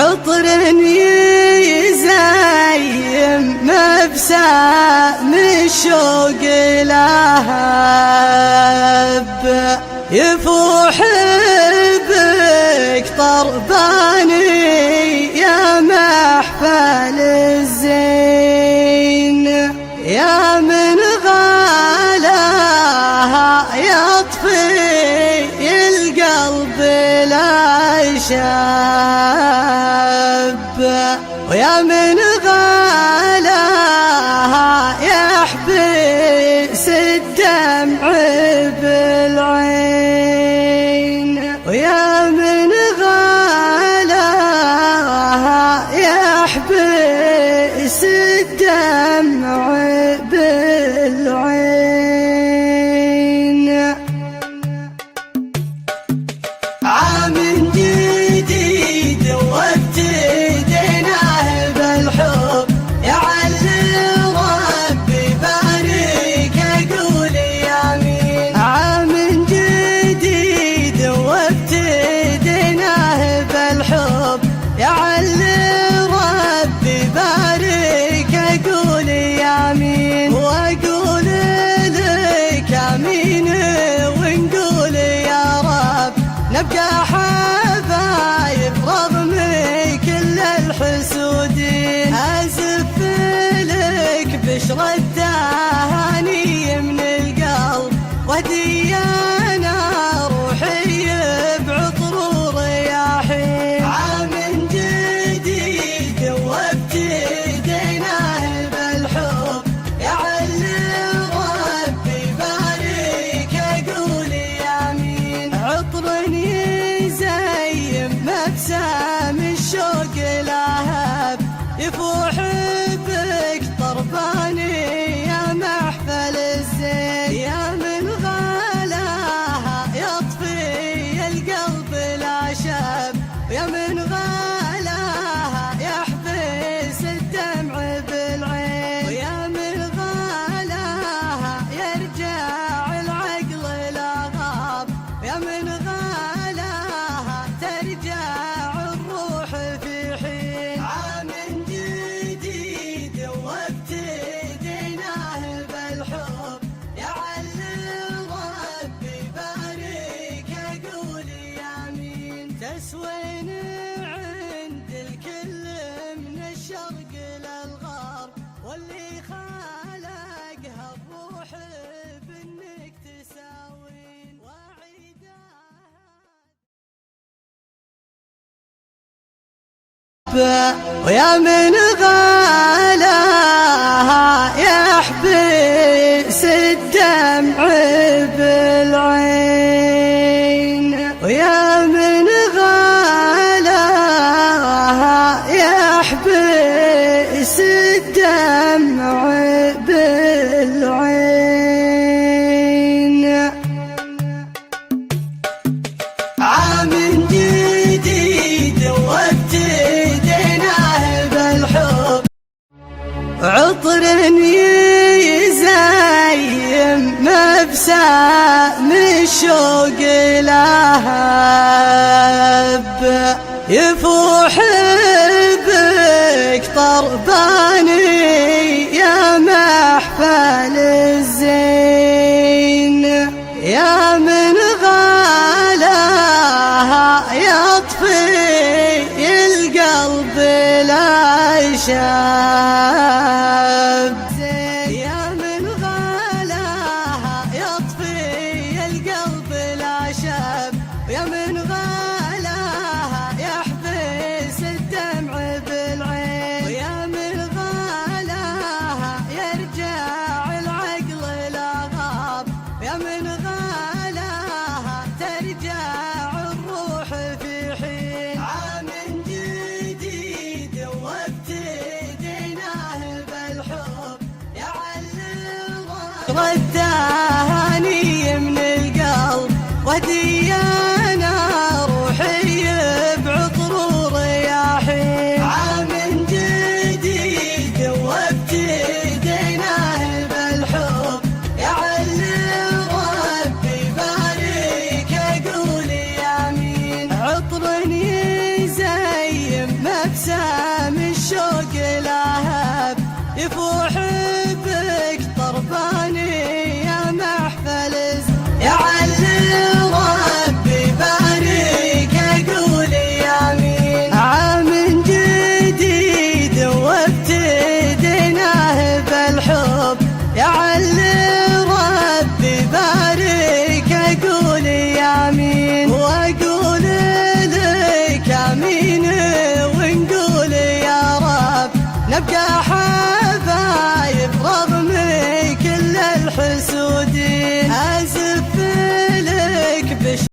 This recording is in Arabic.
عطر يزين مبسام الشوق لهب يفوح بك طرباني يا محفل الزين يا من غلاها يطفي القلب لا شاب ويا من غلاها يحبس الدمع بالعين ويا من غلاها يحبس الدمع بالعين عام جديد وابتديناه بالحب يعل ربي بارك اقول يامين عام جديد وابتديناه بالحب يعل ربي بارك اقول يامين واقول لك امين ونقول يا رب نبقى حبايب رغم كل الحسودين أزف لك بشرة تهاني من القلب وهدينا روحي بعطر رياحين عام جديد وابتديناه بالحب يعل ربي بارك اقول يامين عطر يزين مبسام الشوق لهب يفوح بك طرباني يا محفل الزين يا من غلاها يطفي القلب لا شاب ويا من غلاها يحبس الدمع بالعين ويا من غلاها يرجع العقل لا غاب ويا من غلاها ترجع الروح في حين عام جديد وابتديناه بالحب يعل ربي بارك اقول يامين تسوين عند الكل من الشرق للغرب واللي خلقها الروح بانك تساوين ويا من غلاها يحبس الدمع بالعين ويا من غلاها يحبس الدمع بالعين عام جديد وابتديناه بالحب عطر يزين مبسام الشوق لهب يفوح بك طرباني يا محفل الزين يا من غلاها يطفي القلب لا شاب يا من غلاها يطفي القلب لا شاب ويا من غلاها يحبس الدمع بالعين ويا من غلاها يرجع العقل لا غاب ويا من غلاها ترجع الروح في حين عام جديد وابتديناه بالحب يعل ربي